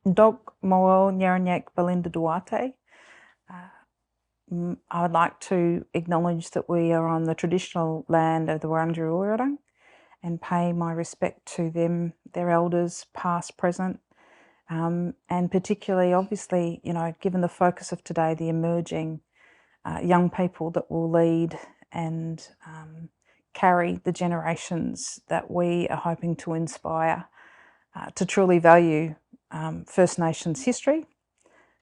Dog Moel Nyaranyak Belinda Duarte. I would like to acknowledge that we are on the traditional land of the Wurundjeri and pay my respect to them, their elders, past, present, and particularly, obviously, you know, given the focus of today, the emerging young people that will lead and carry the generations that we are hoping to inspire to truly value First Nations history,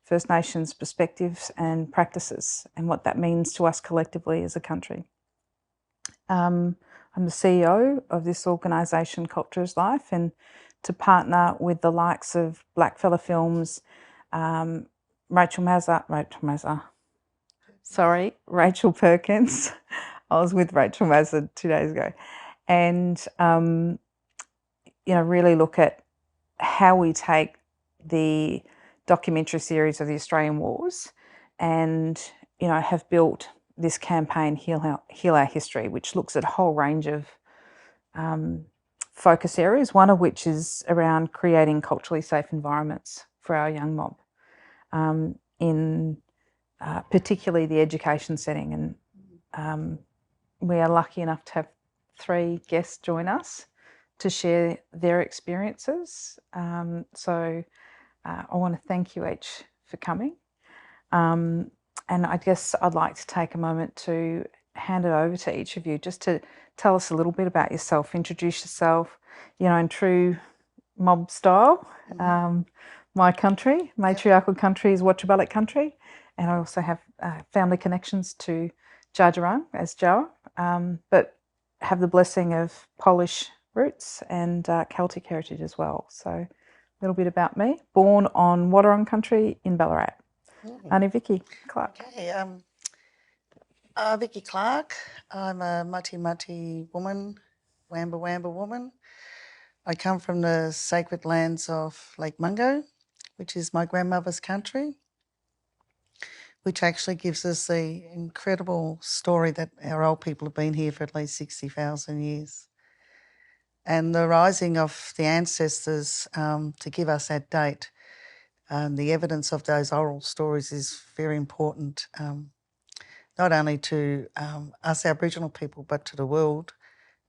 First Nations perspectives and practices, and what that means to us collectively as a country. I'm the CEO of this organisation, Culture is Life, and to partner with the likes of Blackfella Films, Rachel Perkins. I was with Rachel Mazza 2 days ago, and you know, really look at how we take the documentary series of the Australian Wars and, you know, have built this campaign, Heal Our History, which looks at a whole range of focus areas, one of which is around creating culturally safe environments for our young mob in particularly the education setting. And we are lucky enough to have 3 guests join us to share their experiences. So I want to thank you each for coming. And I guess I'd like to take a moment to hand it over to each of you just to tell us a little bit about yourself, introduce yourself, you know, in true mob style. My country, matriarchal country, is Watchabalak country, and I also have family connections to Dja as Jawa, but have the blessing of Polish roots and Celtic heritage as well. So a little bit about me. Born on Wadawurrung country in Ballarat. Aunty Vicki Clark. Okay, Vicki Clark. I'm a Mutthi Mutthi woman, Wemba Wemba woman. I come from the sacred lands of Lake Mungo, which is my grandmother's country, which actually gives us the incredible story that our old people have been here for at least 60,000 years. And the rising of the ancestors to give us that date, the evidence of those oral stories is very important, not only to us Aboriginal people, but to the world,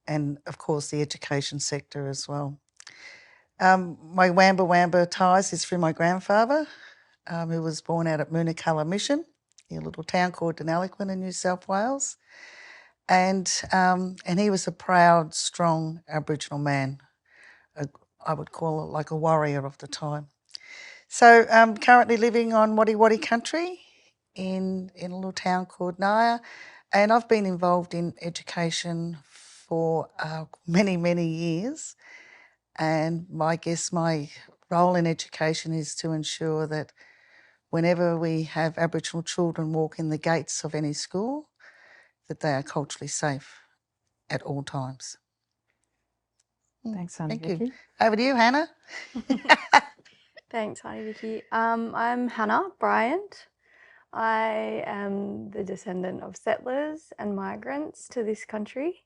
and of course the education sector as well. My Wemba Wemba ties is through my grandfather, who was born out at Moonacalla Mission, in a little town called Denaliquin in New South Wales. And he was a proud, strong Aboriginal man. I would call it like a warrior of the time. So I'm currently living on Wadi Wadi country in a little town called Naya, and I've been involved in education for many, many years. And my role in education is to ensure that whenever we have Aboriginal children walk in the gates of any school, that they are culturally safe at all times. Thanks, Aunty Thank Vicki. you. Over to you, Hannah. Thanks, Aunty Vicki. I'm Hannah Bryant. I am the descendant of settlers and migrants to this country.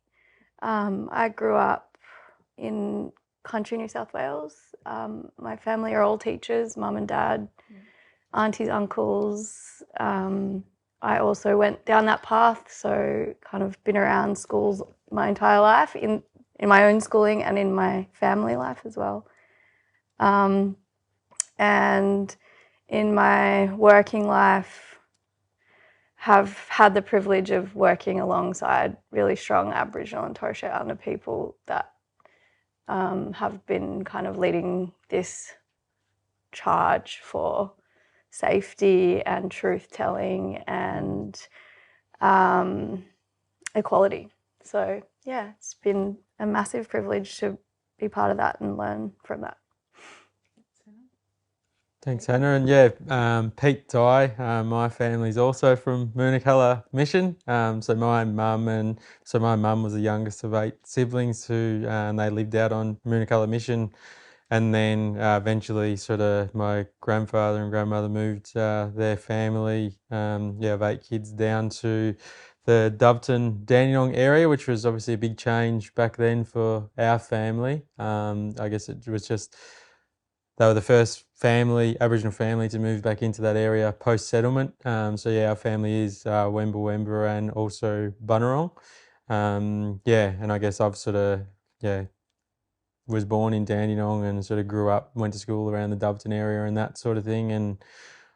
I grew up in country New South Wales. My family are all teachers, mum and dad, aunties, uncles. I also went down that path, so kind of been around schools my entire life, in my own schooling and in my family life as well. And in my working life, have had the privilege of working alongside really strong Aboriginal and Torres Strait Islander people that have been kind of leading this charge for safety and truth-telling and equality. So yeah, it's been a massive privilege to be part of that and learn from that. Thanks, Hannah. And yeah, Pete Dye, my family's also from Moonacalla Mission. So my mum was the youngest of 8 siblings and they lived out on Moonacalla Mission. And then eventually sort of my grandfather and grandmother moved their family, of 8 kids, down to the Doveton Dandenong area, which was obviously a big change back then for our family. I guess it was just they were the first family, Aboriginal family, to move back into that area post-settlement. So yeah, our family is Wemba Wemba and also Bunurong. Yeah, and I guess I've sort of, yeah, was born in Dandenong and sort of grew up, went to school around the Doveton area and that sort of thing. And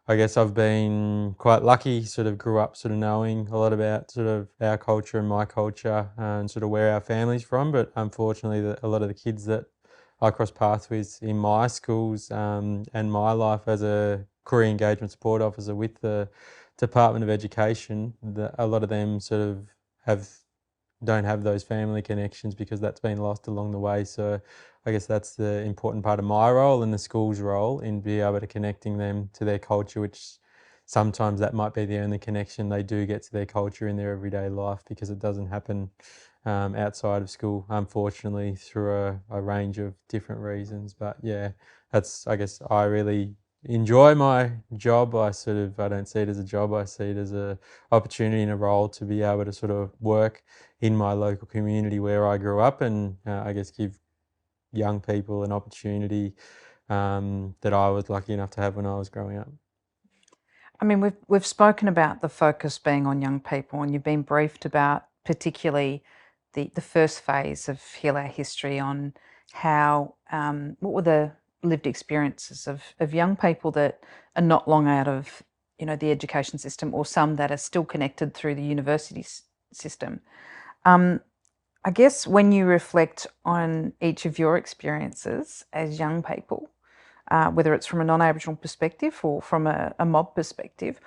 I guess I've been quite lucky, sort of grew up sort of knowing a lot about sort of our culture and my culture and sort of where our family's from. But unfortunately, a lot of the kids that I cross paths with in my schools and my life as a Koorie Engagement Support Officer with the Department of Education, a lot of them sort of don't have those family connections because that's been lost along the way. So I guess that's the important part of my role and the school's role in being able to connecting them to their culture, which sometimes that might be the only connection they do get to their culture in their everyday life because it doesn't happen outside of school, unfortunately, through a range of different reasons. But yeah, I guess I really enjoy my job. I don't see it as a job. I see it as a opportunity and a role to be able to sort of work in my local community where I grew up and I guess give young people an opportunity that I was lucky enough to have when I was growing up. I mean, we've spoken about the focus being on young people, and you've been briefed about particularly the first phase of Heal Our History on how what were the lived experiences of young people that are not long out of the education system, or some that are still connected through the university system. I guess when you reflect on each of your experiences as young people, whether it's from a non-Aboriginal perspective or from a mob perspective,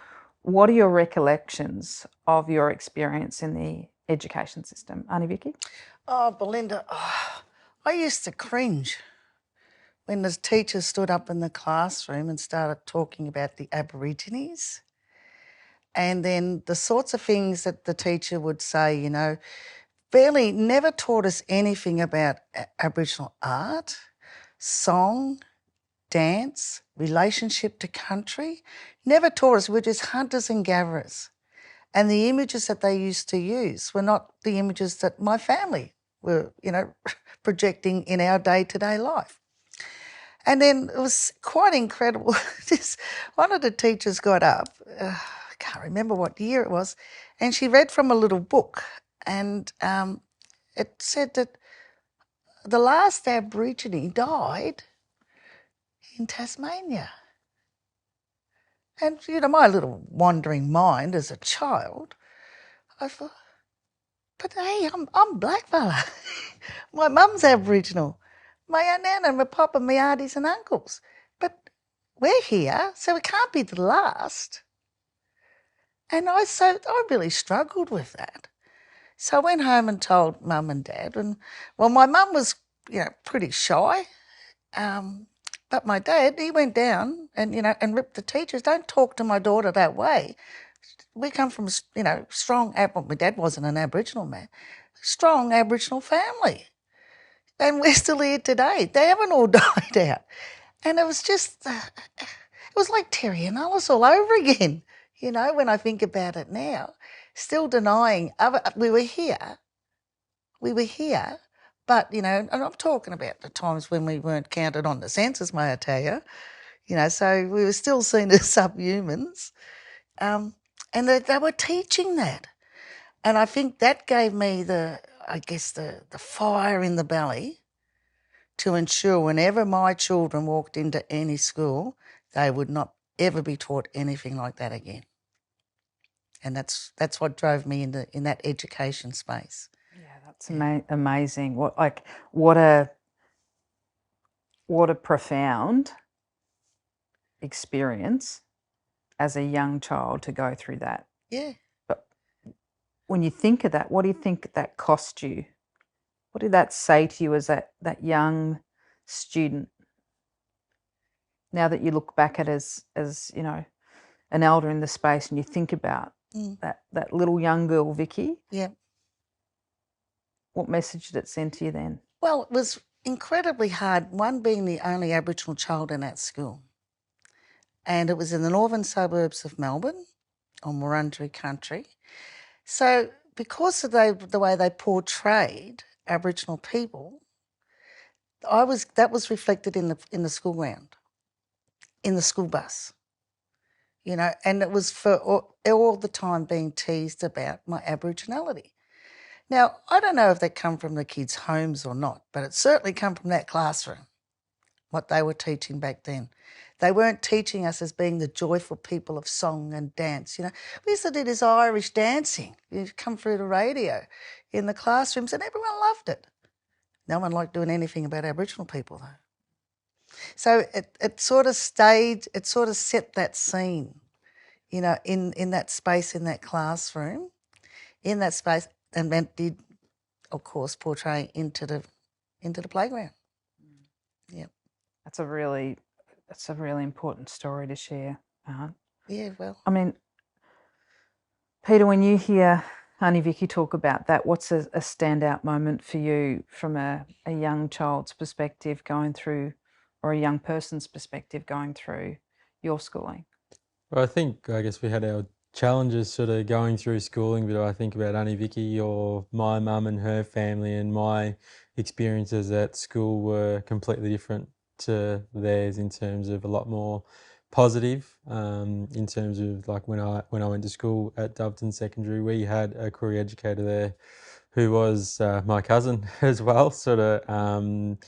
what are your recollections of your experience in the education system? Aunty Vicki? Oh, Belinda, I used to cringe when the teacher stood up in the classroom and started talking about the Aborigines. And then the sorts of things that the teacher would say, barely never taught us anything about Aboriginal art, song, dance, relationship to country. Never taught us. We're just hunters and gatherers. And the images that they used to use were not the images that my family were, projecting in our day-to-day life. And then it was quite incredible. One of the teachers got up, I can't remember what year it was, and she read from a little book, and it said that the last Aborigine died in Tasmania. And, my little wandering mind as a child, I thought, but hey, I'm black fella. My mum's Aboriginal. My nan and my papa, my aunties and uncles. But we're here, so we can't be the last. And I really struggled with that. So I went home and told Mum and Dad. And, my mum was, pretty shy. But my dad, he went down and, and ripped the teachers. Don't talk to my daughter that way. We come from, strong, my dad wasn't an Aboriginal man, strong Aboriginal family. And we're still here today. They haven't all died out. And it was just, it was like Terry and Alice all over again, when I think about it now. Still denying, we were here, but, and I'm talking about the times when we weren't counted on the census, may I tell you, so we were still seen as subhumans. And they were teaching that. And I think that gave me the fire in the belly to ensure whenever my children walked into any school, they would not ever be taught anything like that again. And that's what drove me in that education space. Yeah, that's amazing. What a profound experience as a young child to go through that. Yeah. But when you think of that, what do you think that cost you? What did that say to you as that young student? Now that you look back at it as an elder in the space, and you think about that little young girl, Vicki. Yeah. What message did it send to you then? Well, it was incredibly hard, one being the only Aboriginal child in that school. And it was in the northern suburbs of Melbourne on Wurundjeri country. So because of the way they portrayed Aboriginal people, that was reflected in the school ground. in the school bus, you know, and it was for all the time being teased about my Aboriginality. Now, I don't know if that come from the kids' homes or not, but it certainly come from that classroom, what they were teaching back then. They weren't teaching us as being the joyful people of song and dance. You know, we used to do this Irish dancing. You'd come through the radio in the classrooms and everyone loved it. No one liked doing anything about Aboriginal people though. So it sort of stayed, it sort of set that scene, you know, in that space, in that classroom, in that space, and that did, of course, portray into the playground. Yeah. That's a really important story to share. Yeah, well. I mean, Peter, when you hear Aunty Vicki talk about that, what's a standout moment for you from a young child's perspective going through, or a young person's perspective going through your schooling? Well, I guess we had our challenges sort of going through schooling, but I think about Aunty Vicki or my mum and her family, and my experiences at school were completely different to theirs in terms of a lot more positive. In terms of like when I went to school at Doveton Secondary, we had a Koorie educator there who was my cousin as well, sort of.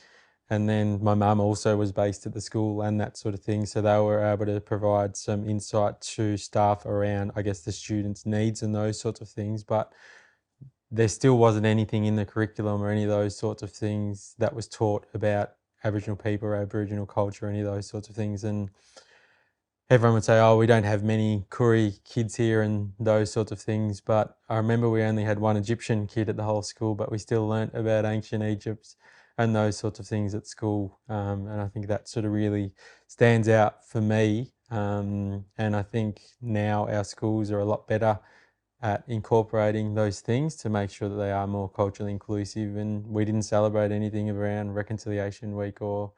And then my mum also was based at the school and that sort of thing. So they were able to provide some insight to staff around, I guess, the students' needs and those sorts of things. But there still wasn't anything in the curriculum or any of those sorts of things that was taught about Aboriginal people or Aboriginal culture, any of those sorts of things. And everyone would say, oh, we don't have many Koorie kids here and those sorts of things. But I remember we only had one Egyptian kid at the whole school, but we still learnt about ancient Egypt and those sorts of things at school. And I think that sort of really stands out for me. And I think now our schools are a lot better at incorporating those things to make sure that they are more culturally inclusive. And we didn't celebrate anything around Reconciliation Week or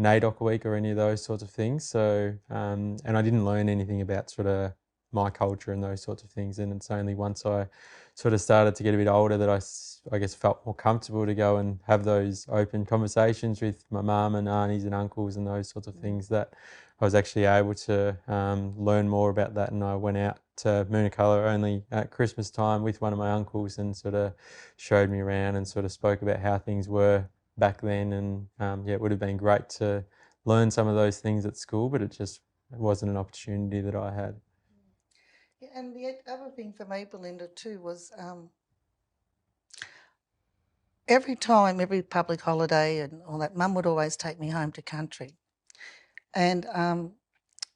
NATSICC Week or any of those sorts of things. So, and I didn't learn anything about sort of my culture and those sorts of things. And it's only once I sort of started to get a bit older that I guess felt more comfortable to go and have those open conversations with my mum and aunties and uncles and those sorts of things, that I was actually able to learn more about that. And I went out to Moonacolour only at Christmas time with one of my uncles and sort of showed me around and sort of spoke about how things were back then. And it would have been great to learn some of those things at school, but it wasn't an opportunity that I had. Yeah, and the other thing for me, Belinda, too, was every public holiday and all that, Mum would always take me home to country. And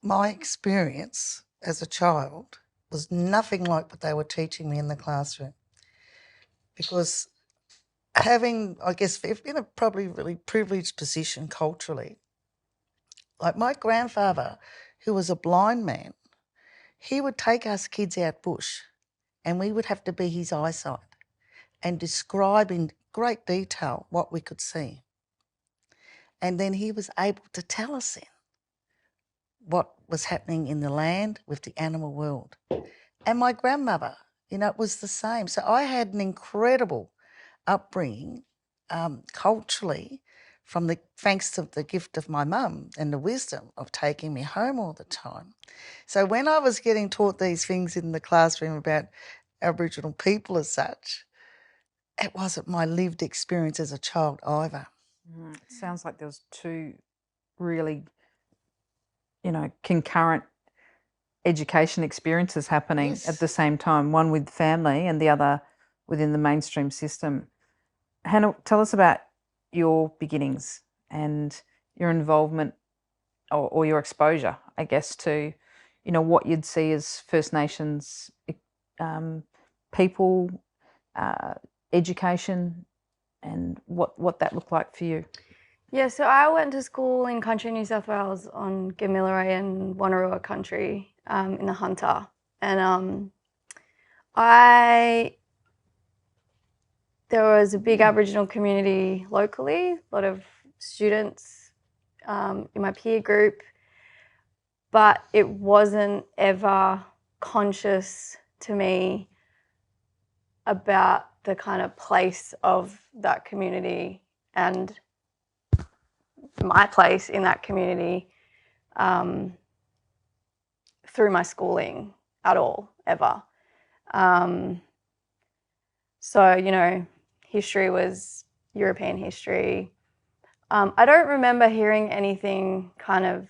my experience as a child was nothing like what they were teaching me in the classroom. Because having, I guess, in a probably really privileged position culturally, like my grandfather, who was a blind man, he would take us kids out bush and we would have to be his eyesight and describe in great detail what we could see. And then he was able to tell us then what was happening in the land with the animal world. And my grandmother, you know, it was the same. So I had an incredible upbringing culturally, thanks to the gift of my mum and the wisdom of taking me home all the time. So when I was getting taught these things in the classroom about Aboriginal people as such, it wasn't my lived experience as a child either. It sounds like there was two really, concurrent education experiences happening at the same time, one with family and the other within the mainstream system. Hannah, tell us about your beginnings and your involvement or your exposure, I guess, to, what you'd see as First Nations people, education, and what that looked like for you. Yeah, so I went to school in country New South Wales on Gamilaroi and Wonnarua country in the Hunter. And there was a big Aboriginal community locally, a lot of students in my peer group, but it wasn't ever conscious to me about the kind of place of that community and my place in that community through my schooling at all, ever. So, you know, history was European history. I don't remember hearing anything I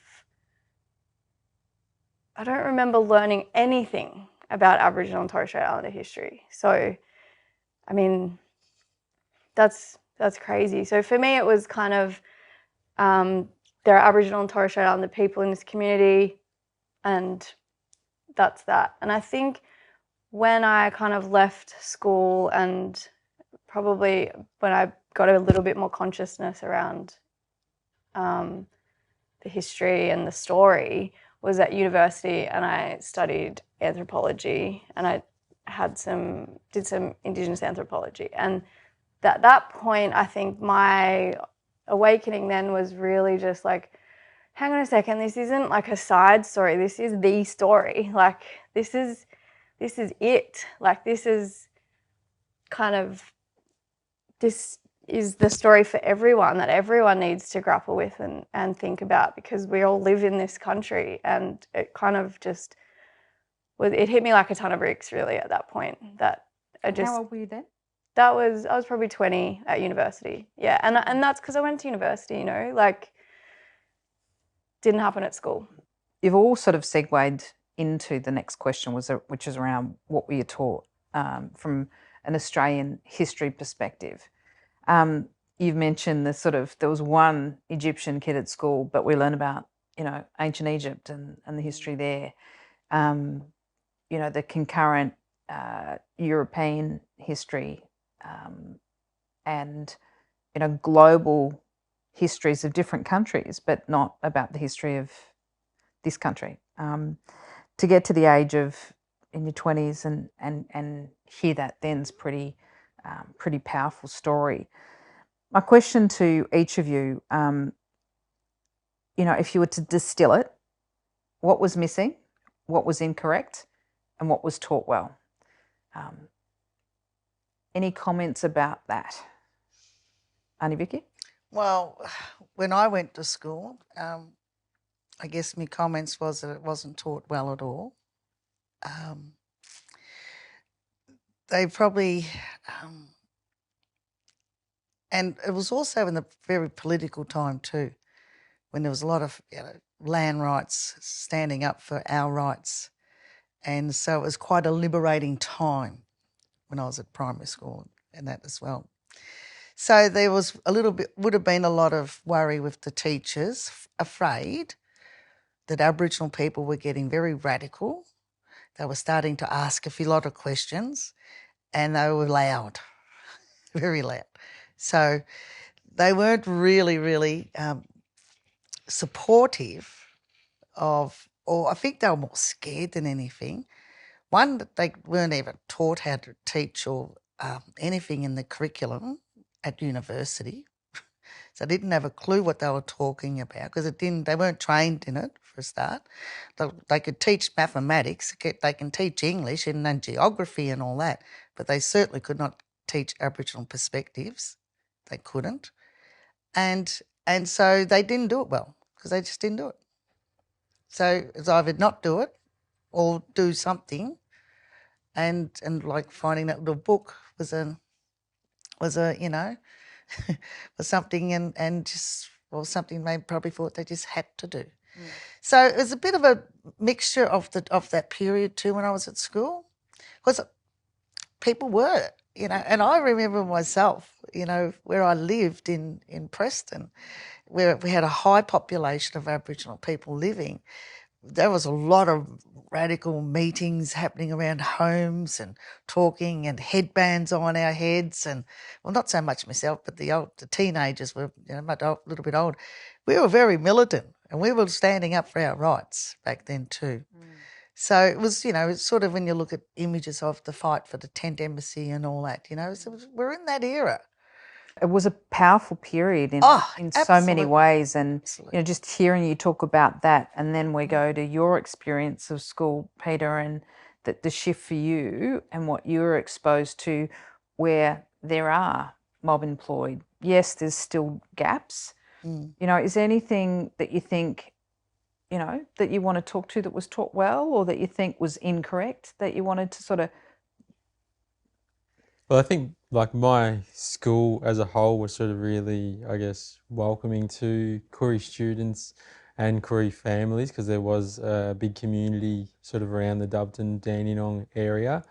don't remember learning anything about Aboriginal and Torres Strait Islander history. So, I mean, that's crazy. So for me, it was kind of, there are Aboriginal and Torres Strait Islander people in this community, and that's that. And I think when I kind of left school, and probably when I got a little bit more consciousness around the history and the story, was at university, and I studied anthropology, and I did some Indigenous anthropology. And at that point, I think my awakening then was really just like, hang on a second, this isn't like a side story, this is the story. Like, this is it. Like, this is the story for everyone, that everyone needs to grapple with and think about, because we all live in this country. And it kind of just it hit me like a ton of bricks, really, at that point. That I just, How old were you then? I was probably 20 at university. Yeah, and that's because I went to university, you know, like, didn't happen at school. You've all sort of segued into the next question, which is around what were you taught from an Australian history perspective. You've mentioned there was one Egyptian kid at school, but we learn about, you know, ancient Egypt and the history there. You know, the concurrent European history and, you know, global histories of different countries, but not about the history of this country. To get to the age of in your 20s and hear that then's pretty powerful story. My question to each of you, you know, if you were to distill it, what was missing, what was incorrect, and what was taught well? Any comments about that? Aunty Vicki? Well, when I went to school, I guess my comments was that it wasn't taught well at all. They probably, and it was also in the very political time too, when there was a lot of, you know, land rights, standing up for our rights. And so it was quite a liberating time when I was at primary school and that as well. So there was would have been a lot of worry with the teachers, afraid that Aboriginal people were getting very radical. They were starting to ask a lot of questions, and they were loud, very loud. So they weren't really supportive of, or I think they were more scared than anything. One, that they weren't even taught how to teach or anything in the curriculum at university. So they didn't have a clue what they were talking about, because they weren't trained in it for a start. They could teach mathematics, they can teach English and then geography and all that, but they certainly could not teach Aboriginal perspectives. They couldn't. And so they didn't do it well, because they just didn't do it. So it's either not do it or do something, and like finding that little book was a you know, was something, and just, well, something they probably thought they just had to do. So it was a bit of a mixture of that period too when I was at school, because people were, you know, and I remember myself, you know, where I lived in Preston, where we had a high population of Aboriginal people living. There was a lot of radical meetings happening around homes and talking, and headbands on our heads, and, well, not so much myself, but the teenagers were, you know, a little bit old. We were very militant, and we were standing up for our rights back then too. So it was, you know, it's sort of when you look at images of the fight for the tent embassy and all that, you know, we're in that era. It was a powerful period in so many ways. And, you know, just hearing you talk about that, and then we go to your experience of school, Peter, and the shift for you and what you were exposed to, where there are mob employed. Yes, there's still gaps. You know, is there anything that you think you know, that you want to talk to that was taught well, or that you think was incorrect, that you wanted to sort of... Well, I think like my school as a whole was sort of really, I guess, welcoming to Koorie students and Koorie families, because there was a big community sort of around the Dubton Dandenong area.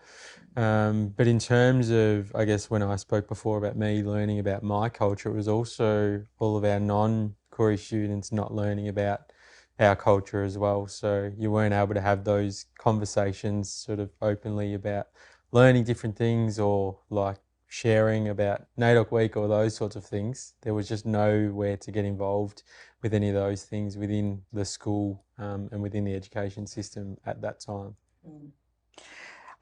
But in terms of, I guess, when I spoke before about me learning about my culture, it was also all of our non-Koorie students not learning about our culture as well. So you weren't able to have those conversations sort of openly about learning different things, or like sharing about NATSICC week or those sorts of things. There was just nowhere to get involved with any of those things within the school and within the education system at that time.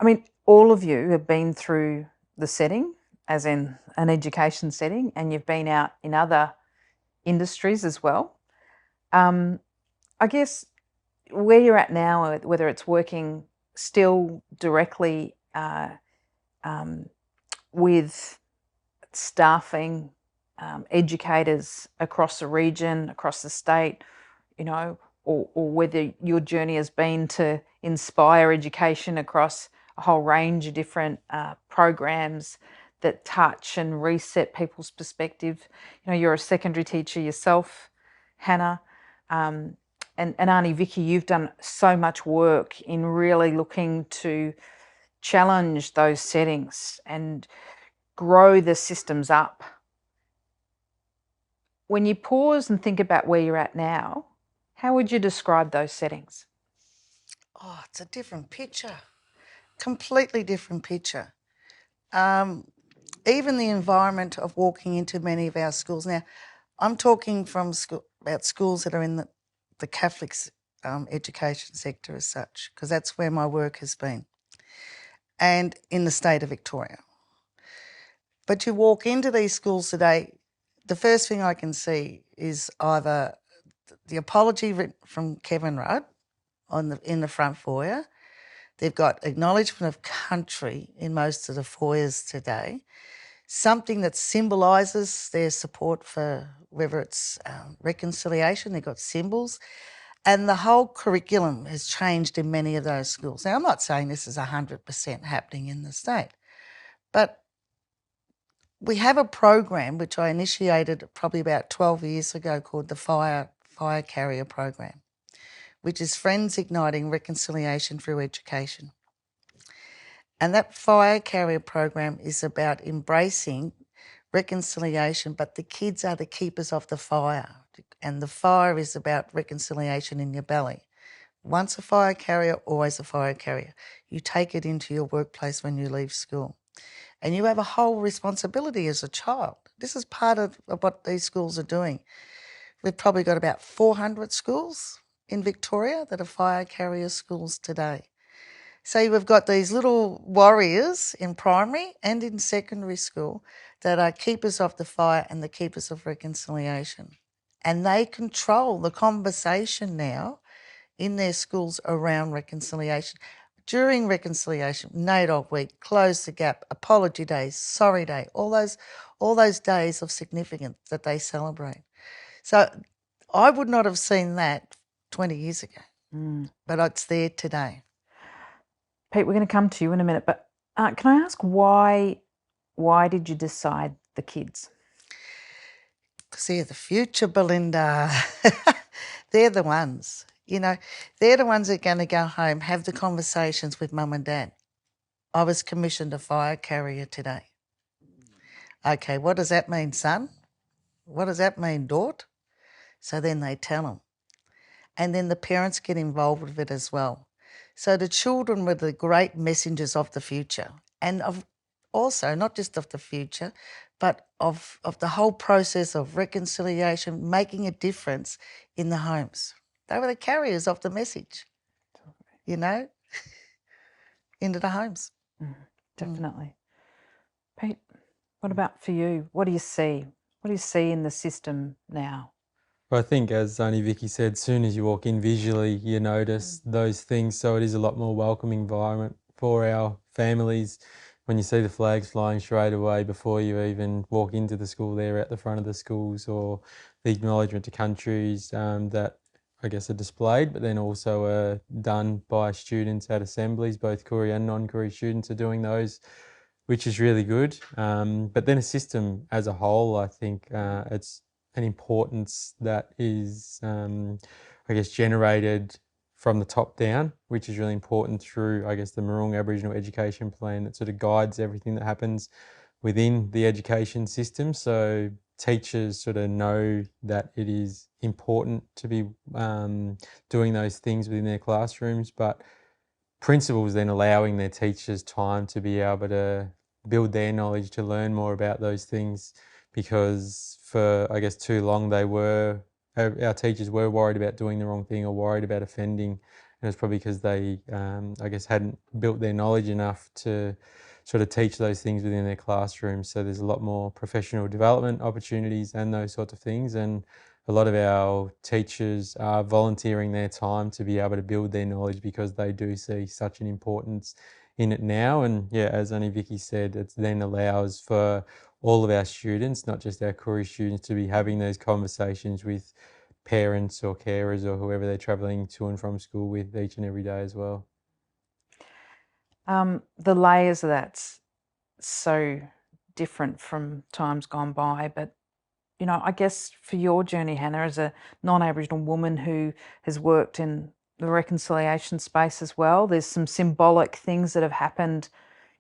I mean, all of you have been through the setting, as in an education setting, and you've been out in other industries as well. I guess where you're at now, whether it's working still directly with staffing, educators across the region, across the state, you know, or whether your journey has been to inspire education across a whole range of different programs that touch and reset people's perspective. You know, you're a secondary teacher yourself, Hannah, and Aunty Vicki, you've done so much work in really looking to challenge those settings and grow the systems up. When you pause and think about where you're at now, how would you describe those settings? Oh, it's a different picture, completely different picture. Even the environment of walking into many of our schools. Now, I'm talking from about schools that are in the Catholic education sector as such, because that's where my work has been, and in the state of Victoria. But you walk into these schools today, the first thing I can see is either the apology from Kevin Rudd in the front foyer. They've got acknowledgement of country in most of the foyers today, something that symbolises their support for whether it's reconciliation. They've got symbols, and the whole curriculum has changed in many of those schools. Now, I'm not saying this is 100% happening in the state, but we have a program which I initiated probably about 12 years ago called the Fire Carrier Program, which is Friends Igniting Reconciliation Through Education. And that Fire Carrier Program is about embracing reconciliation, but the kids are the keepers of the fire. And the fire is about reconciliation in your belly. Once a fire carrier, always a fire carrier. You take it into your workplace when you leave school. And you have a whole responsibility as a child. This is part of what these schools are doing. We've probably got about 400 schools in Victoria that are fire carrier schools today. So we've got these little warriors in primary and in secondary school that are keepers of the fire and the keepers of reconciliation. And they control the conversation now in their schools around reconciliation. During reconciliation, NATSICC week, close the gap, apology days, sorry day, all those days of significance that they celebrate. So I would not have seen that 20 years ago, but it's there today. Pete, we're going to come to you in a minute, but can I ask why did you decide the kids? Because they're the future, Belinda. They're the ones, you know, they're the ones that are going to go home, have the conversations with mum and dad. I was commissioned a fire carrier today. Okay, what does that mean, son? What does that mean, daughter? So then they tell them. And then the parents get involved with it as well. So the children were the great messengers of the future, and of also not just of the future, but of the whole process of reconciliation, making a difference in the homes. They were the carriers of the message, you know, into the homes. Definitely. Pete, what about for you? What do you see? What do you see in the system now? I think, as Aunty Vicki said, as soon as you walk in visually, you notice those things. So it is a lot more welcoming environment for our families. When you see the flags flying straight away before you even walk into the school, there at the front of the schools, or the acknowledgement to countries that I guess, are displayed, but then also are done by students at assemblies. Both Koorie and non-Koorie students are doing those, which is really good. But then a system as a whole, I think it's an importance that is, I guess, generated from the top down, which is really important through, I guess, the Marung Aboriginal Education Plan that sort of guides everything that happens within the education system. So teachers sort of know that it is important to be doing those things within their classrooms, but principals then allowing their teachers time to be able to build their knowledge, to learn more about those things, because for, I guess, too long our teachers were worried about doing the wrong thing or worried about offending, and it was probably because they, I guess, hadn't built their knowledge enough to sort of teach those things within their classrooms. So there's a lot more professional development opportunities and those sorts of things, and a lot of our teachers are volunteering their time to be able to build their knowledge because they do see such an importance in it now. And yeah, as Aunty Vicki said, it then allows for all of our students, not just our Koorie students, to be having those conversations with parents or carers or whoever they're travelling to and from school with each and every day as well. The layers of that's so different from times gone by, but you know, I guess for your journey, Hannah, as a non-Aboriginal woman who has worked in the reconciliation space as well, there's some symbolic things that have happened,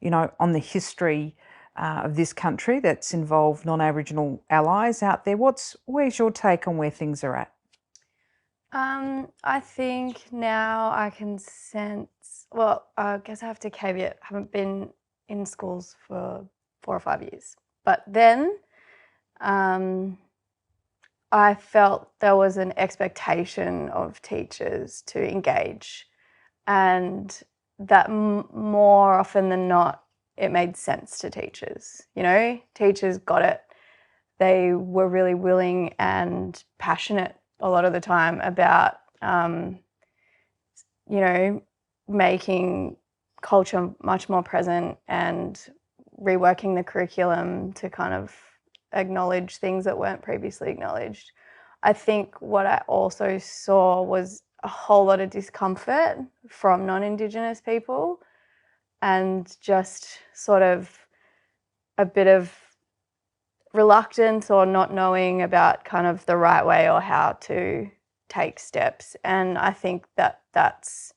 you know, on the history of this country that's involved non-Aboriginal allies out there. Where's your take on where things are at? I think now I can sense, well, I guess I have to caveat, I haven't been in schools for 4 or 5 years. But then I felt there was an expectation of teachers to engage, and that more often than not, it made sense to teachers. You know, teachers got it. They were really willing and passionate a lot of the time about, you know, making culture much more present and reworking the curriculum to kind of acknowledge things that weren't previously acknowledged. I think what I also saw was a whole lot of discomfort from non-Indigenous people and just sort of a bit of reluctance or not knowing about kind of the right way or how to take steps. And I think that that's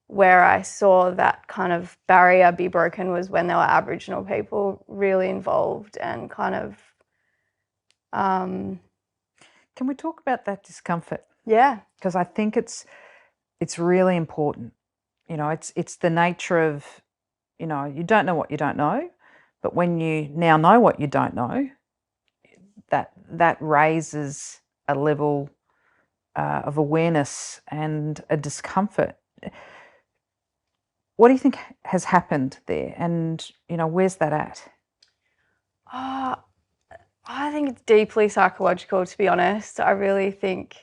where I saw that kind of barrier be broken, was when there were Aboriginal people really involved and kind of... Can we talk about that discomfort? Yeah. Because I think it's really important. You know, it's the nature of, you know, you don't know what you don't know, but when you now know what you don't know, that raises a level of awareness and a discomfort. What do you think has happened there? And, you know, where's that at? I think it's deeply psychological, to be honest. I really think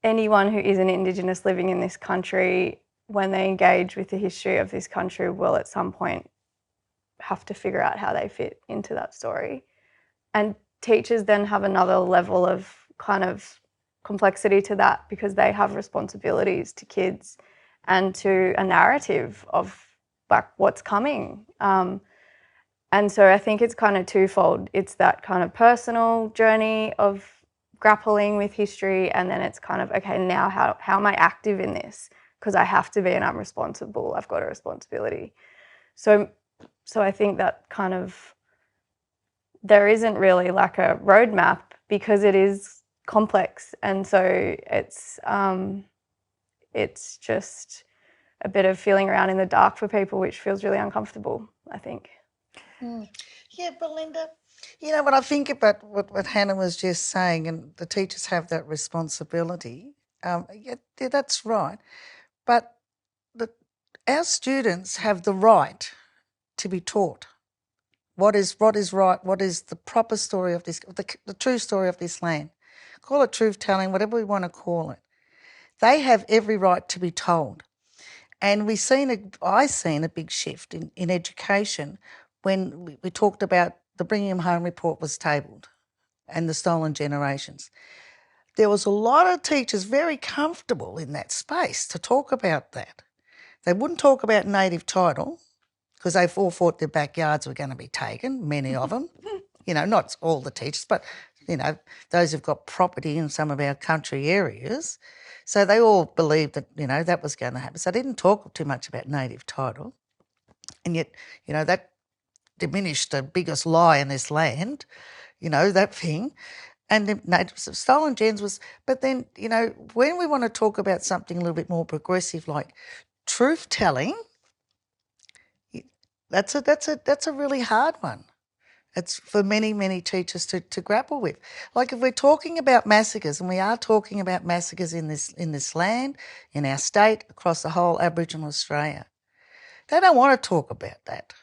anyone who isn't Indigenous living in this country, when they engage with the history of this country, will at some point have to figure out how they fit into that story. And teachers then have another level of kind of complexity to that, because they have responsibilities to kids and to a narrative of like what's coming. And so I think it's kind of twofold. It's that kind of personal journey of grappling with history, and then it's kind of, okay, now how am I active in this? Because I have to be, and I'm responsible. I've got a responsibility. So I think that kind of, there isn't really like a roadmap, because it is complex, and so it's just a bit of feeling around in the dark for people, which feels really uncomfortable, I think. Yeah, Belinda, you know, when I think about what Hannah was just saying, and the teachers have that responsibility, yeah, that's right. But our students have the right to be taught what is right, what is the proper story of this, the true story of this land. Call it truth-telling, whatever we want to call it. They have every right to be told. And I seen a big shift in education when we talked about the Bringing Them Home report was tabled and the stolen generations. there was a lot of teachers very comfortable in that space to talk about that. They wouldn't talk about native title because they all thought their backyards were going to be taken, many of them. You know, not all the teachers, but, you know, those who've got property in some of our country areas. So they all believed that, you know, that was going to happen. So they didn't talk too much about native title. And yet, you know, that diminished the biggest lie in this land, you know, that thing. And the stolen gens was, but then, you know, when we want to talk about something a little bit more progressive like truth telling, that's a really hard one. It's for many, many teachers to grapple with. Like if we're talking about massacres, and we are talking about massacres in this land, in our state, across the whole Aboriginal Australia, they don't want to talk about that.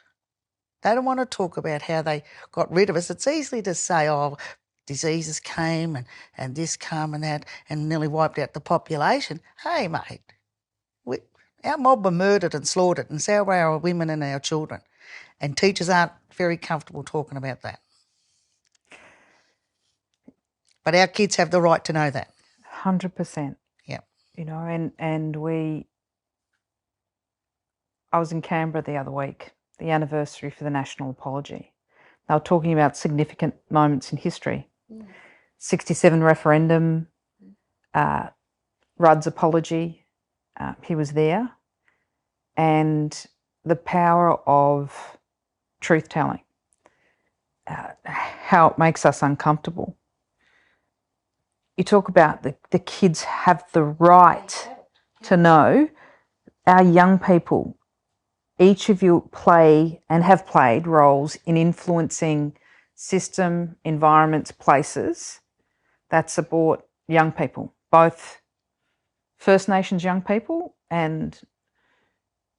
They don't want to talk about how they got rid of us. It's easy to say, oh, diseases came and this come and that and nearly wiped out the population. Hey, mate, our mob were murdered and slaughtered, and so were our women and our children. And teachers aren't very comfortable talking about that. But our kids have the right to know that. 100%. Yeah. You know, and I was in Canberra the other week, the anniversary for the National Apology. They were talking about significant moments in history. 67 referendum, Rudd's apology, he was there, and the power of truth-telling, how it makes us uncomfortable. You talk about the kids have the right to know. Our young people, each of you play and have played roles in influencing system, environments, places that support young people, both First Nations young people and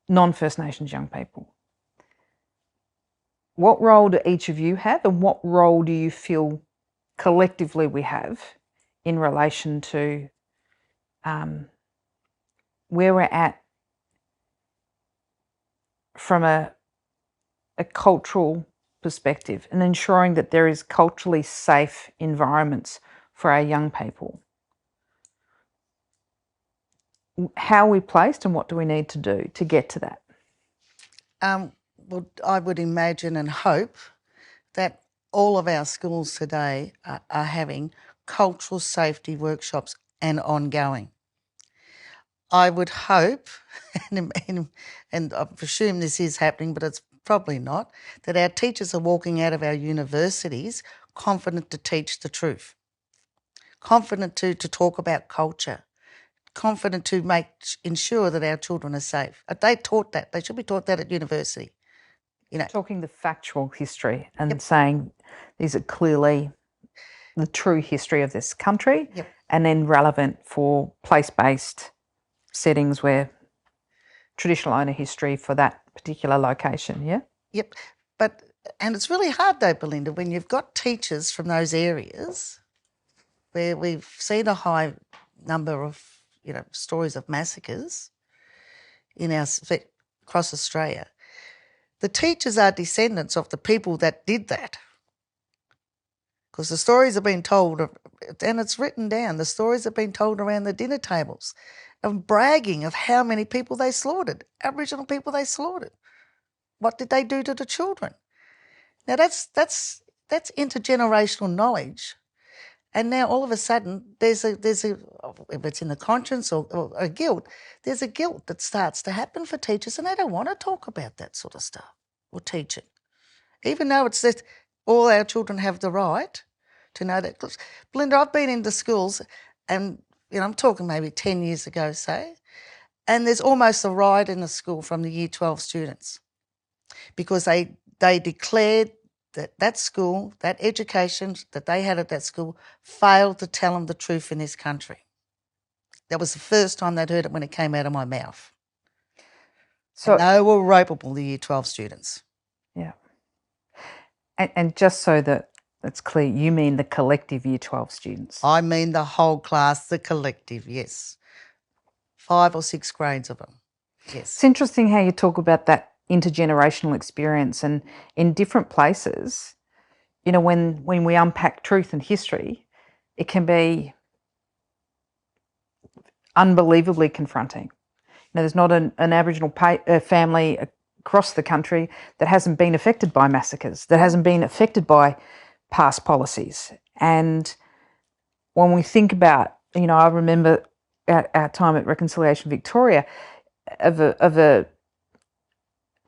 non-First Nations young people. What role do each of you have, and what role do you feel collectively we have in relation to where we're at from a cultural perspective, and ensuring that there is culturally safe environments for our young people? How are we placed, and what do we need to do to get to that? Well, I would imagine and hope that all of our schools today are having cultural safety workshops and ongoing. I would hope, and I presume this is happening, but it's probably not, that our teachers are walking out of our universities confident to teach the truth, confident to talk about culture, confident to ensure that our children are safe. They taught that. They should be taught that at university. You know, talking the factual history and saying these are clearly the true history of this country, and then relevant for place-based settings where traditional owner history for that particular location, yeah? Yep. And it's really hard though, Belinda, when you've got teachers from those areas where we've seen a high number of, you know, stories of massacres across Australia. The teachers are descendants of the people that did that. Because the stories have been told, and it's written down, the stories have been told around the dinner tables of bragging of how many people they slaughtered, Aboriginal people they slaughtered. What did they do to the children? Now that's intergenerational knowledge. And now all of a sudden there's a if it's in the conscience or a guilt, there's a guilt that starts to happen for teachers, and they don't want to talk about that sort of stuff or teach it. Even though it's that all our children have the right to know that. Belinda, I've been into schools, and you know, I'm talking maybe 10 years ago, say, and there's almost a riot in the school from the Year 12 students because they declared that school, that education that they had at that school, failed to tell them the truth in this country. That was the first time they'd heard it when it came out of my mouth. So and they were ropeable, the Year 12 students. Yeah. And just so that it's clear, you mean the collective Year 12 students? I mean the whole class, the collective, yes. 5 or 6 grades of them, yes. It's interesting how you talk about that intergenerational experience, and in different places, you know, when we unpack truth and history, it can be unbelievably confronting. There's not an Aboriginal family across the country that hasn't been affected by massacres, that hasn't been affected by past policies. And when we think about, I remember our time at Reconciliation Victoria of a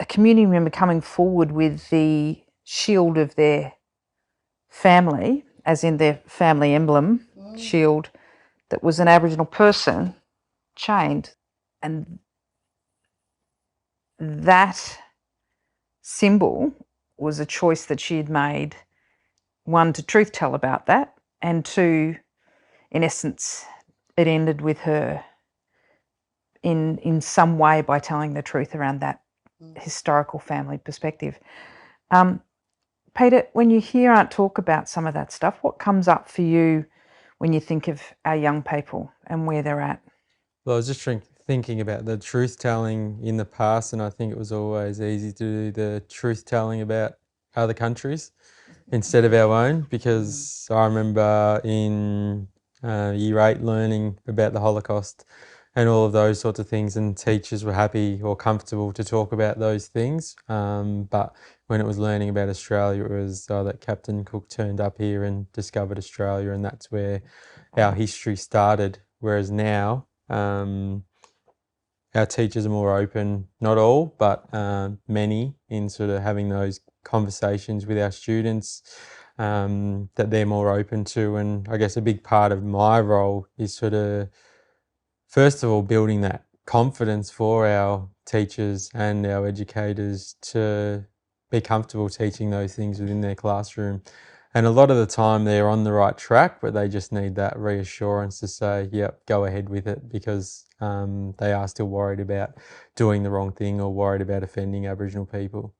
community member coming forward with the shield of their family, as in their family emblem shield, that was an Aboriginal person chained. And that symbol was a choice that she had made, one, to truth tell about that, and two, in essence, it ended with her in some way by telling the truth around that historical family perspective. Peter, when you hear Aunt talk about some of that stuff, what comes up for you when you think of our young people and where they're at? Well, I was just thinking about the truth telling in the past, and I think it was always easy to do the truth telling about other countries instead of our own, because I remember in year 8 learning about the Holocaust and all of those sorts of things, and teachers were happy or comfortable to talk about those things. But when it was learning about Australia, it was that Captain Cook turned up here and discovered Australia, and that's where our history started. Whereas now, our teachers are more open, not all, but many, in sort of having those conversations with our students that they're more open to. And I guess a big part of my role is sort of, first of all, building that confidence for our teachers and our educators to be comfortable teaching those things within their classroom. And a lot of the time they're on the right track, but they just need that reassurance to say, yep, go ahead with it, because they are still worried about doing the wrong thing or worried about offending Aboriginal people.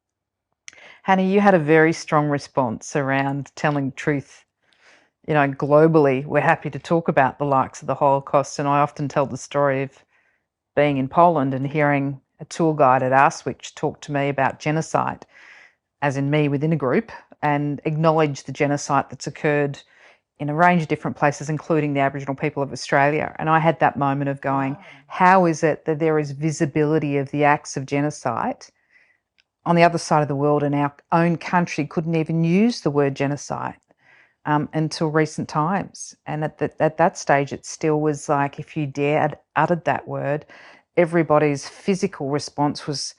Hannah, you had a very strong response around telling the truth. Globally, we're happy to talk about the likes of the Holocaust, and I often tell the story of being in Poland and hearing a tour guide at NATSICC talk to me about genocide, as in me within a group, and acknowledge the genocide that's occurred in a range of different places, including the Aboriginal people of Australia. And I had that moment of going, how is it that there is visibility of the acts of genocide on the other side of the world, and our own country couldn't even use the word genocide until recent times? And at that stage, it still was like, if you dared uttered that word, everybody's physical response was,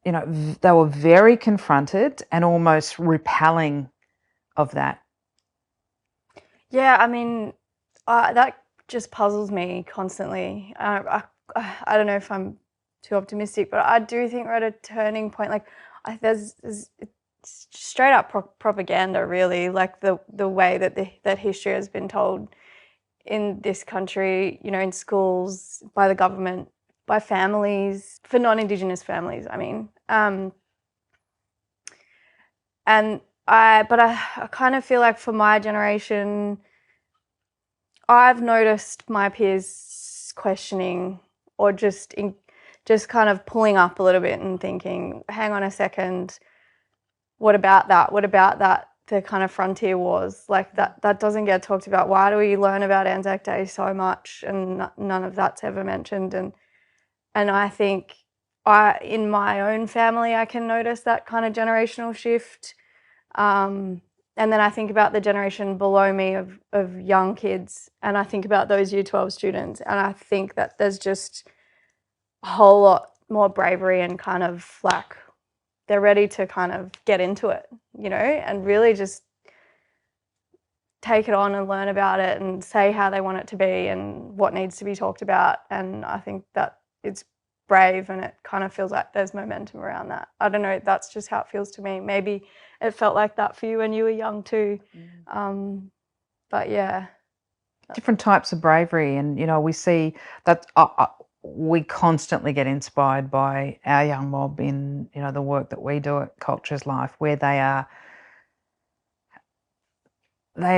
they were very confronted and almost repelling of that. Yeah, I mean, that just puzzles me constantly. I don't know if I'm too optimistic, but I do think we're at a turning point. Like, there's it's straight up propaganda, really. Like the way that that history has been told in this country, in schools, by the government, by families, for non-Indigenous families. I mean, but I kind of feel like for my generation, I've noticed my peers questioning, or just kind of pulling up a little bit and thinking, hang on a second, what about that? What about that? The kind of frontier wars, like that doesn't get talked about. Why do we learn about Anzac Day so much and none of that's ever mentioned? And I think in my own family, I can notice that kind of generational shift. And then I think about the generation below me of young kids, and I think about those Year 12 students, and I think that there's just a whole lot more bravery and kind of like they're ready to kind of get into it, and really just take it on and learn about it and say how they want it to be and what needs to be talked about. And I think that it's brave, and it kind of feels like there's momentum around that. I don't know, that's just how it feels to me. Maybe it felt like that for you when you were young too. But yeah. Different types of bravery, and we see that we constantly get inspired by our young mob in the work that we do at Cultures Life, where they are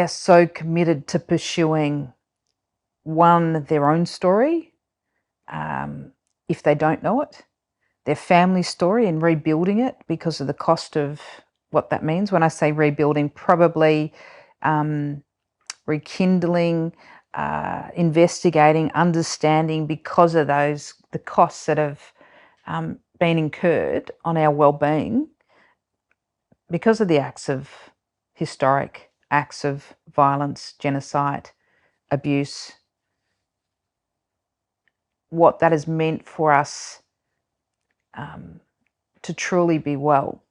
so committed to pursuing their own story, if they don't know it, their family story, and rebuilding it because of the cost of what that means. When I say rebuilding, probably rekindling, investigating, understanding, because of the costs that have been incurred on our well-being because of the historic acts of violence, genocide, abuse, what that has meant for us to truly be well,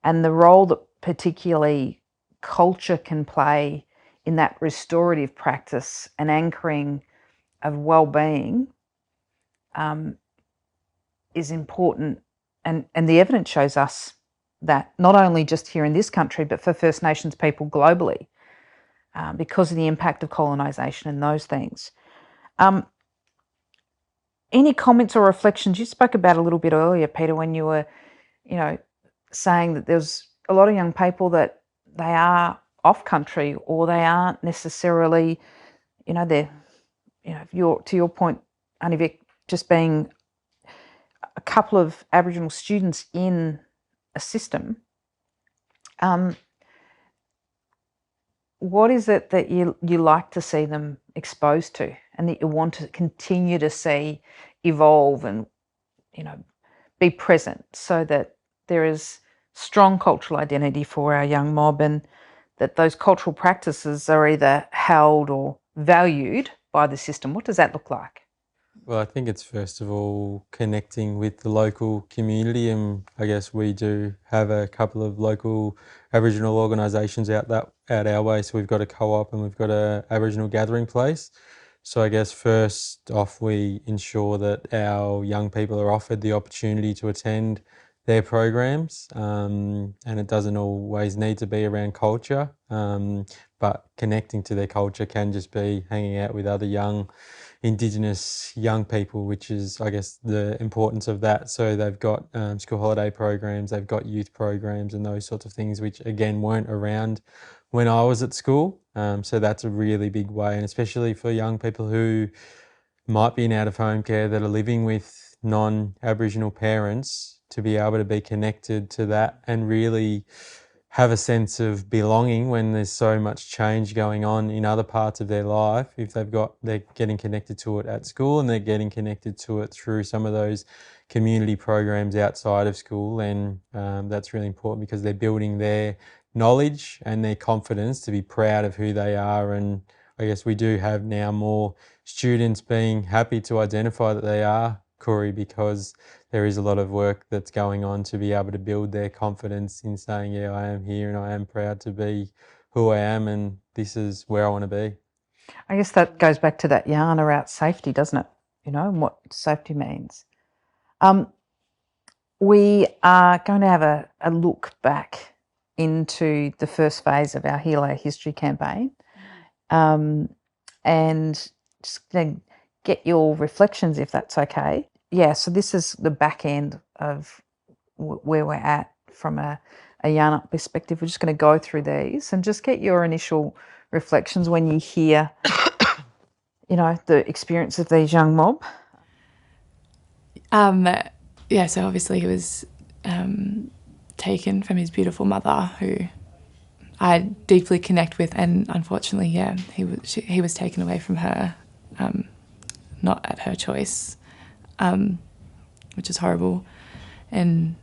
and the role that particularly culture can play in that restorative practice and anchoring of well-being is important. And the evidence shows us that, not only just here in this country, but for First Nations people globally, because of the impact of colonisation and those things. Any comments or reflections? You spoke about a little bit earlier, Peter, when you were, saying that there's a lot of young people that they are off country, or they aren't necessarily, they're, to your point, Aunty Vic, just being a couple of Aboriginal students in a system. What is it that you like to see them exposed to, and that you want to continue to see evolve and, be present, so that there is strong cultural identity for our young mob, and that those cultural practices are either held or valued by the system? What does that look like? Well, I think it's first of all connecting with the local community, and I guess we do have a couple of local Aboriginal organisations out our way. So we've got a co-op and we've got a Aboriginal gathering place. So I guess first off, we ensure that our young people are offered the opportunity to attend their programs, and it doesn't always need to be around culture, but connecting to their culture can just be hanging out with other young Indigenous young people, which is, I guess, the importance of that. So they've got school holiday programs, they've got youth programs and those sorts of things, which again weren't around when I was at school. So that's a really big way, and especially for young people who might be in out-of-home care that are living with non-Aboriginal parents, to be able to be connected to that and really have a sense of belonging when there's so much change going on in other parts of their life. If they're getting connected to it at school, and they're getting connected to it through some of those community programs outside of school, then that's really important, because they're building their knowledge and their confidence to be proud of who they are. And I guess we do have now more students being happy to identify that they are Koorie, because there is a lot of work that's going on to be able to build their confidence in saying, yeah, I am here and I am proud to be who I am, and this is where I want to be. I guess that goes back to that yarn about safety, doesn't it? And what safety means. We are going to have a look back into the first phase of our Heal Our History campaign, and just going to get your reflections, if that's okay. Yeah, so this is the back end of where we're at from a yarn up perspective. We're just going to go through these and just get your initial reflections when you hear, the experience of these young mob. So obviously he was taken from his beautiful mother, who I deeply connect with, and unfortunately, he was taken away from her, not at her choice, which is horrible. And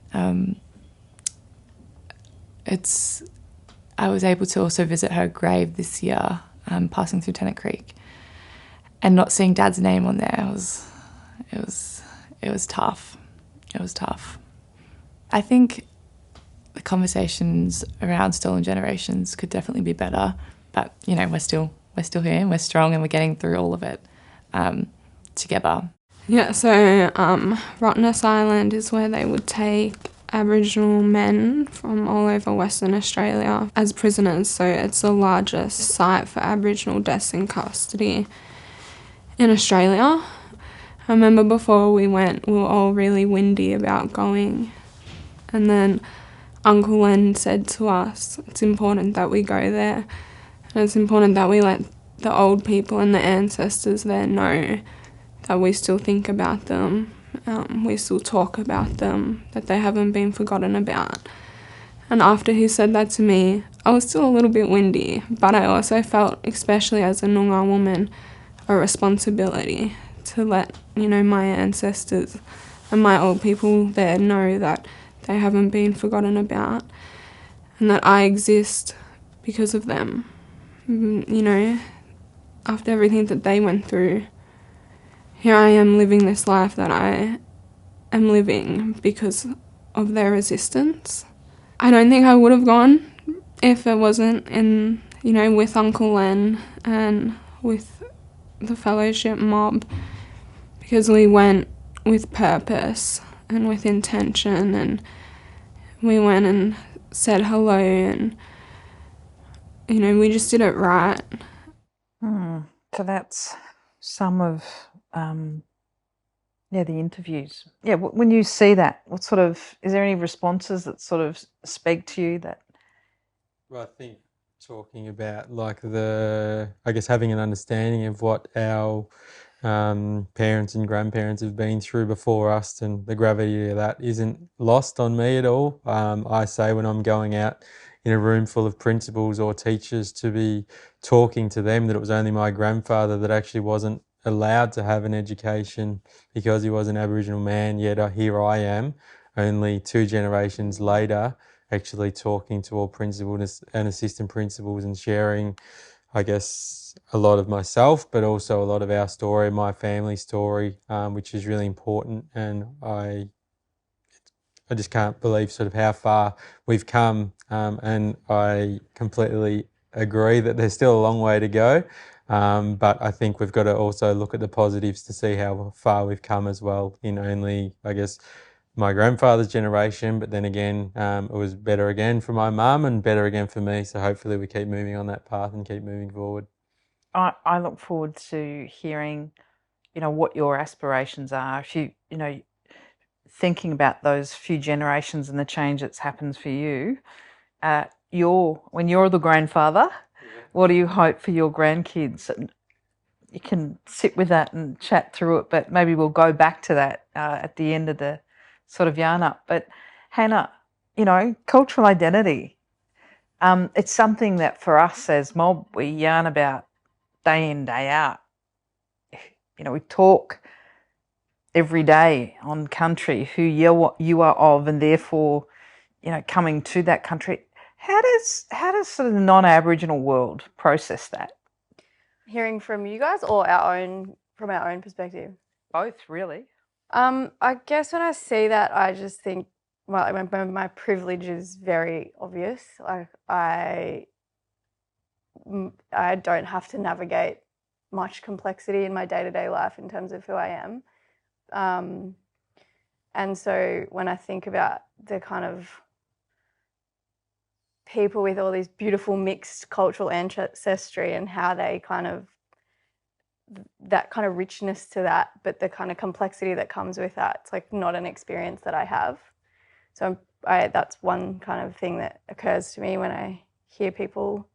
I was able to also visit her grave this year, passing through Tennant Creek, and not seeing Dad's name on there was tough. It was tough. I think the conversations around stolen generations could definitely be better, but we're still here and we're strong and we're getting through all of it together. Yeah, so Rottnest Island is where they would take Aboriginal men from all over Western Australia as prisoners. So it's the largest site for Aboriginal deaths in custody in Australia. I remember before we went, we were all really windy about going. And then Uncle Len said to us, it's important that we go there. And it's important that we let the old people and the ancestors there know that we still think about them, we still talk about them, that they haven't been forgotten about. And after he said that to me, I was still a little bit windy, but I also felt, especially as a Noongar woman, a responsibility to let, my ancestors and my old people there know that they haven't been forgotten about and that I exist because of them. After everything that they went through, here I am living this life that I am living because of their resistance. I don't think I would have gone if it wasn't with Uncle Len and with the fellowship mob, because we went with purpose and with intention, and we went and said hello, and we just did it right. So that's some of the interviews. Yeah, when you see that, is there any responses that sort of speak to you that? Well, I think talking about having an understanding of what our parents and grandparents have been through before us, and the gravity of that isn't lost on me at all. I say when I'm going out in a room full of principals or teachers to be talking to them that it was only my grandfather that actually wasn't allowed to have an education because he was an Aboriginal man, yet here I am, only 2 generations later, actually talking to all principals and assistant principals and sharing, I guess, a lot of myself, but also a lot of our story, my family story, which is really important. And I just can't believe sort of how far we've come. And I completely agree that there's still a long way to go. But I think we've got to also look at the positives to see how far we've come as well in only, I guess, my grandfather's generation, but then again, it was better again for my mum and better again for me. So hopefully we keep moving on that path and keep moving forward. I look forward to hearing, what your aspirations are. If you, thinking about those few generations and the change that's happened for you, when you're the grandfather, what do you hope for your grandkids? And you can sit with that and chat through it, but maybe we'll go back to that at the end of the sort of yarn up. But Hannah, cultural identity, it's something that for us as mob, we yarn about day in, day out. We talk every day on country, who you are of, and therefore, coming to that country. How does sort of the non-Aboriginal world process that? Hearing from you guys or from our own perspective? Both, really. I guess when I see that, I just think, my privilege is very obvious. Like I don't have to navigate much complexity in my day-to-day life in terms of who I am. And so when I think about the kind of people with all these beautiful mixed cultural ancestry and how they that kind of richness to that, but the kind of complexity that comes with that, it's like not an experience that I have. So that's one kind of thing that occurs to me when I hear people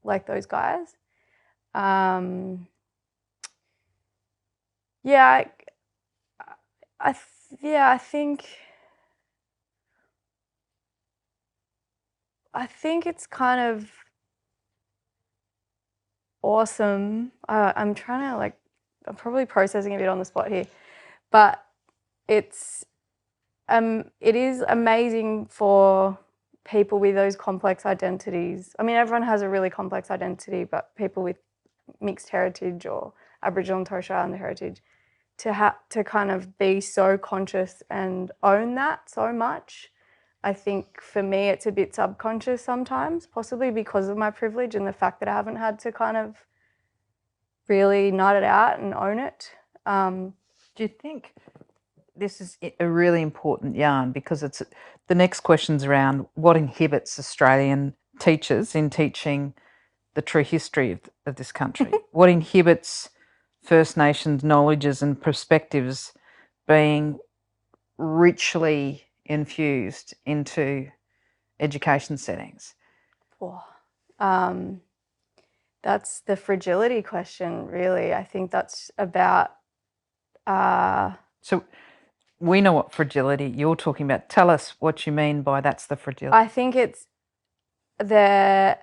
like those guys. I think it's kind of awesome. I'm probably processing a bit on the spot here, but it is amazing for people with those complex identities. I mean, everyone has a really complex identity, but people with mixed heritage or Aboriginal and Torres Strait Islander heritage to kind of be so conscious and own that so much. I think for me it's a bit subconscious sometimes, possibly because of my privilege and the fact that I haven't had to kind of really nut it out and own it. Do you think this is a really important yarn, because it's the next question's around what inhibits Australian teachers in teaching the true history of this country? What inhibits First Nations knowledges and perspectives being richly infused into education settings? That's the fragility question, really. I think that's about... So we know what fragility you're talking about. Tell us what you mean by that's the fragility. I think it's the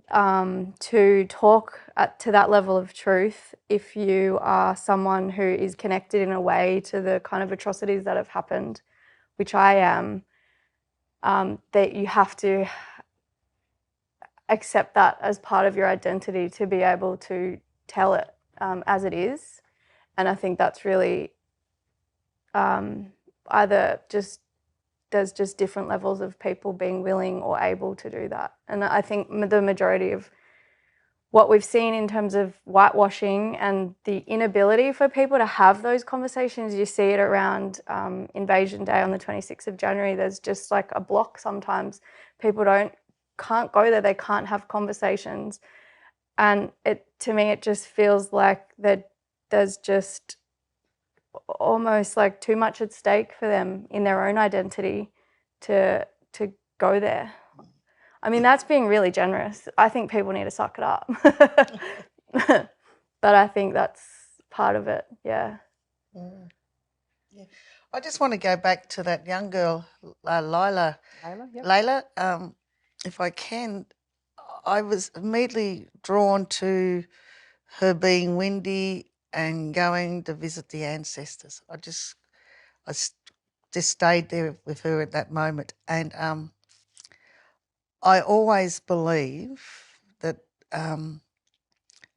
to talk to that level of truth if you are someone who is connected in a way to the kind of atrocities that have happened, which I am, that you have to accept that as part of your identity to be able to tell it as it is. And I think that's really either just there's just different levels of people being willing or able to do that. And I think the majority of what we've seen in terms of whitewashing and the inability for people to have those conversations, you see it around Invasion Day on the 26th of January. There's just like a block sometimes. People can't go there, they can't have conversations. And to me, it just feels like that there's just almost like too much at stake for them in their own identity to go there. I mean, that's being really generous. I think people need to suck it up. But I think that's part of it, yeah. Mm. Yeah. I just want to go back to that young girl, Layla. Layla, if I can, I was immediately drawn to her being windy and going to visit the ancestors. I just stayed there with her at that moment. And I always believe that, and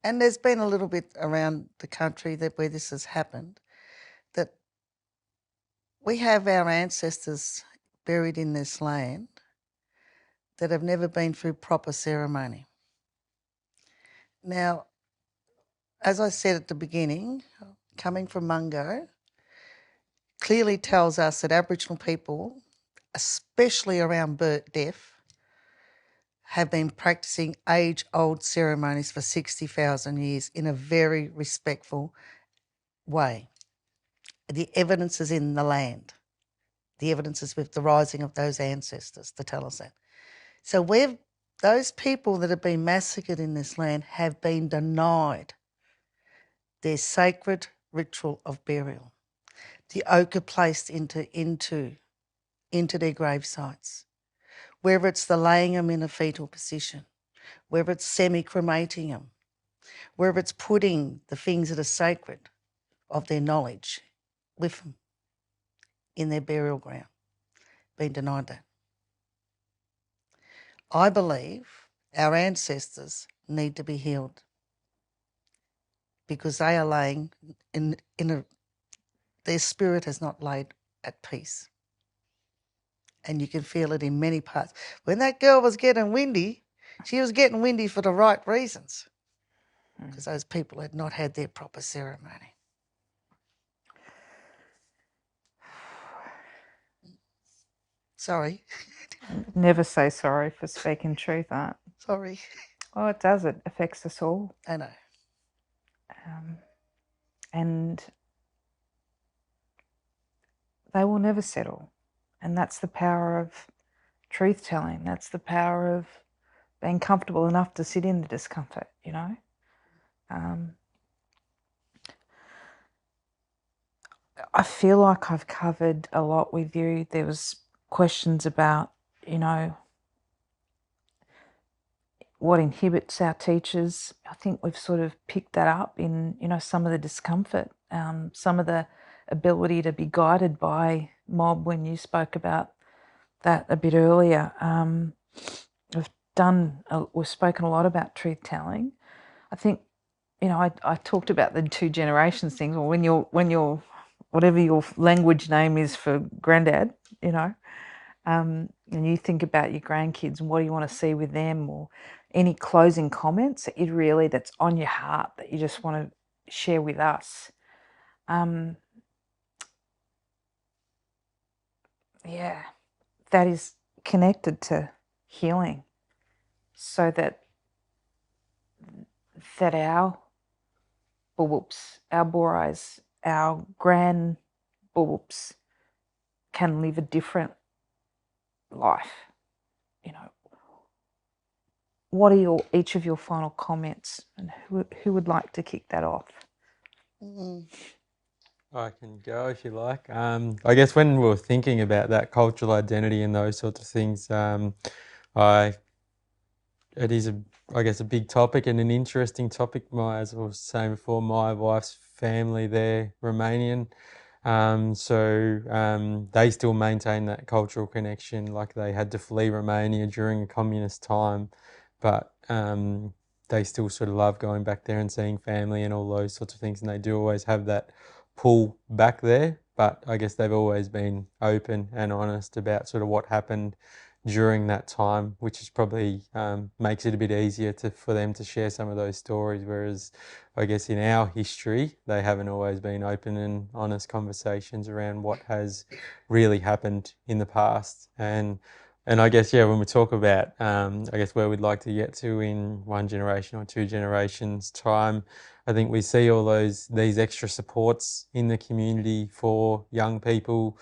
there's been a little bit around the country where this has happened, that we have our ancestors buried in this land that have never been through proper ceremony. Now, as I said at the beginning, coming from Mungo, clearly tells us that Aboriginal people, especially around death, have been practicing age-old ceremonies for 60,000 years in a very respectful way. The evidence is in the land. The evidence is with the rising of those ancestors to tell us that. So those people that have been massacred in this land have been denied their sacred ritual of burial. The ochre placed into their grave sites, whether it's the laying them in a fetal position, whether it's semi-cremating them, whether it's putting the things that are sacred of their knowledge with them in their burial ground, been denied that. I believe our ancestors need to be healed because they are laying their spirit has not laid at peace. And you can feel it in many parts. When that girl was getting windy, she was getting windy for the right reasons because those people had not had their proper ceremony. Sorry. Never say sorry for speaking truth, Aunt. Sorry. Oh, it does. It affects us all. I know. And they will never settle. And that's the power of truth telling. That's the power of being comfortable enough to sit in the discomfort, you know. I feel like I've covered a lot with you. There was questions about, you know, what inhibits our teachers. I think we've sort of picked that up in, you know, some of the discomfort, some of the ability to be guided by mob when you spoke about that a bit earlier. We've spoken a lot about truth telling. I think, you know, I talked about the two generations things, or when you're whatever your language name is for granddad, you know, and you think about your grandkids and what do you want to see with them, or any closing comments that's on your heart that you just want to share with us. Yeah, that is connected to healing, so that our bulwoops, our borais, our grand bulwoops can live a different life. You know, what are each of your final comments, and who would like to kick that off? I can go if you like. I guess when we were thinking about that cultural identity and those sorts of things, I it is I guess a big topic and an interesting topic. As I was saying before, my wife's family, they're Romanian, so they still maintain that cultural connection. Like they had to flee Romania during a communist time, but they still sort of love going back there and seeing family and all those sorts of things. And they do always have that pull back there. But I guess they've always been open and honest about sort of what happened during that time, which is probably makes it a bit easier for them to share some of those stories. Whereas I guess in our history, they haven't always been open and honest conversations around what has really happened in the past. And I guess, yeah, when we talk about, I guess where we'd like to get to in 1 generation or 2 generations time, I think we see all these extra supports in the community for young people,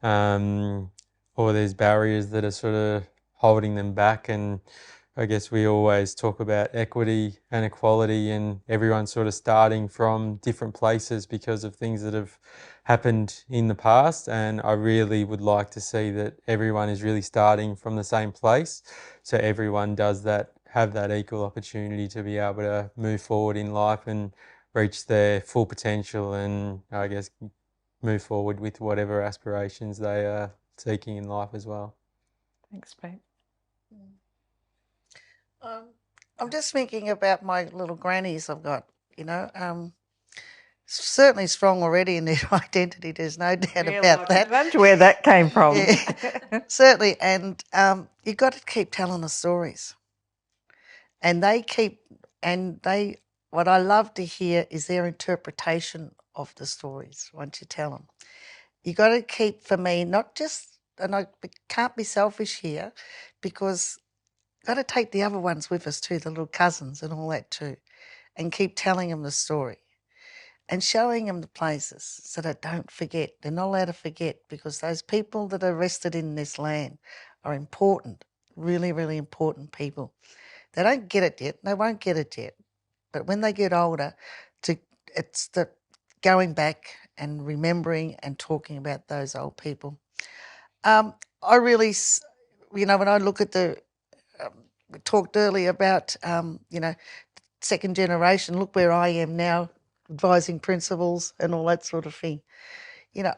or there's barriers that are sort of holding them back. And I guess we always talk about equity and equality and everyone sort of starting from different places because of things that have happened in the past. And I really would like to see that everyone is really starting from the same place. So everyone does have that equal opportunity to be able to move forward in life and reach their full potential and I guess move forward with whatever aspirations they are seeking in life as well. Thanks, Pete. I'm just thinking about my little grannies I've got, certainly strong already in their identity. There's no doubt about that. Imagine where that came from. Yeah, certainly. And you've got to keep telling the stories. And what I love to hear is their interpretation of the stories once you tell them. You got to keep, for me, not just, and I can't be selfish here, because got to take the other ones with us too, the little cousins and all that too, and keep telling them the story and showing them the places so they don't forget. They're not allowed to forget, because those people that are rested in this land are important, really, really important people. They don't get it yet. They won't get it yet. But when they get older, it's the going back and remembering and talking about those old people. I really, when I look at we talked earlier about, second generation, look where I am now, advising principals and all that sort of thing.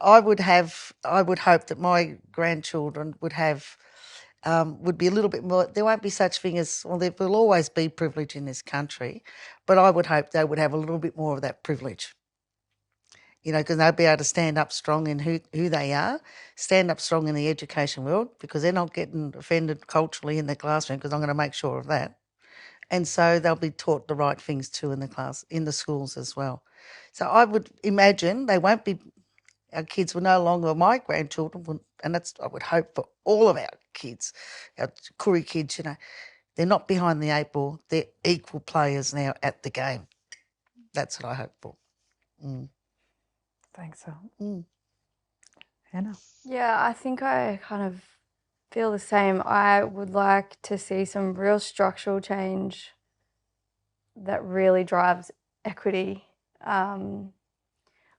I would hope that my grandchildren would be a little bit more, there won't be such thing as, well, there will always be privilege in this country, but I would hope they would have a little bit more of that privilege. Because they'll be able to stand up strong in who they are, stand up strong in the education world, because they're not getting offended culturally in the classroom, because I'm going to make sure of that. And so they'll be taught the right things too in the schools as well. So I would imagine our kids will no longer, my grandchildren, and I would hope for all of our kids, our Koorie kids, they're not behind the 8 ball. They're equal players now at the game. That's what I hope for. Thanks, Al. Hannah? Yeah, I think I kind of feel the same. I would like to see some real structural change that really drives equity. I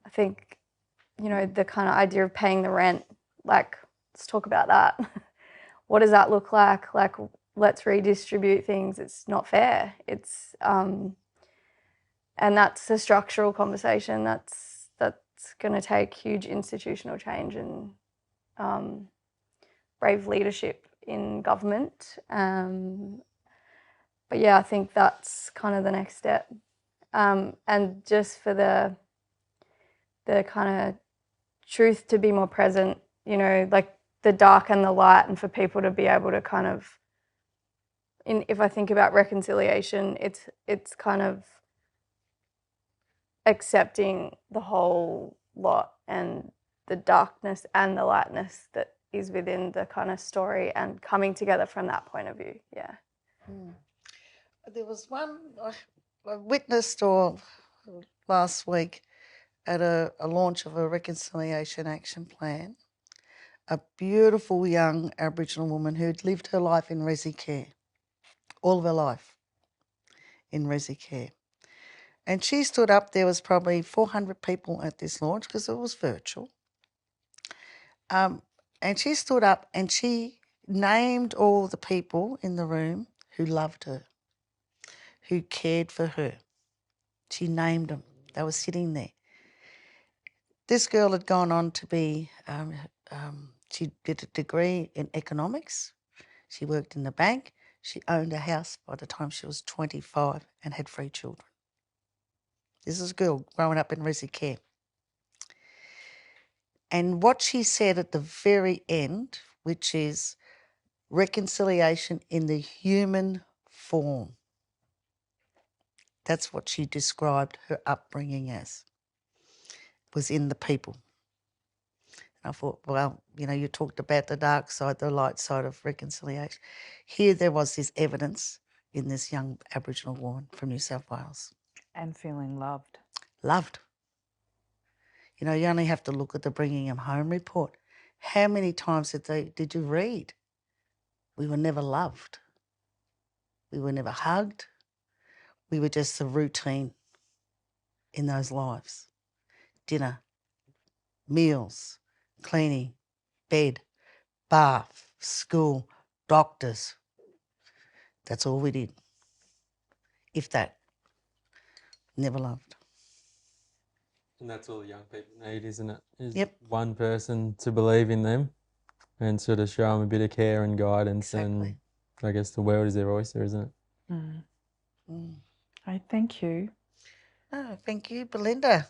think, the kind of idea of paying the rent, like, let's talk about that. What does that look like? Like, let's redistribute things. It's not fair. It's, and that's a structural conversation that's going to take huge institutional change and brave leadership in government. But yeah, I think that's kind of the next step. And just for the kind of truth to be more present, like the dark and the light, and for people to be able to kind of, if I think about reconciliation, it's kind of accepting the whole lot and the darkness and the lightness that is within the kind of story, and coming together from that point of view. Yeah. There was one I witnessed last week at a launch of a reconciliation action plan. A beautiful young Aboriginal woman who'd lived her life in resi care, all of her life in resi care. And she stood up. There was probably 400 people at this launch because it was virtual. And she stood up and she named all the people in the room who loved her, who cared for her. She named them. They were sitting there. This girl had gone on to be, she did a degree in economics. She worked in the bank. She owned a house by the time she was 25 and had 3 children. This is a girl growing up in resi care. And what she said at the very end, which is reconciliation in the human form. That's what she described her upbringing as, was in the people. And I thought, well, you know, you talked about the dark side, the light side of reconciliation. Here there was this evidence in this young Aboriginal woman from New South Wales. And feeling loved. Loved. You know, you only have to look at the Bringing Them Home report. How many times did you read? We were never loved. We were never hugged. We were just the routine in those lives. Dinner, meals, cleaning, bed, bath, school, doctors. That's all we did. If that. Never loved. And that's all the young people need, isn't it? Is Yep. one person to believe in them and sort of show them a bit of care and guidance. Exactly. And I guess the world is their oyster, isn't it? Thank you. Oh, thank you, Belinda.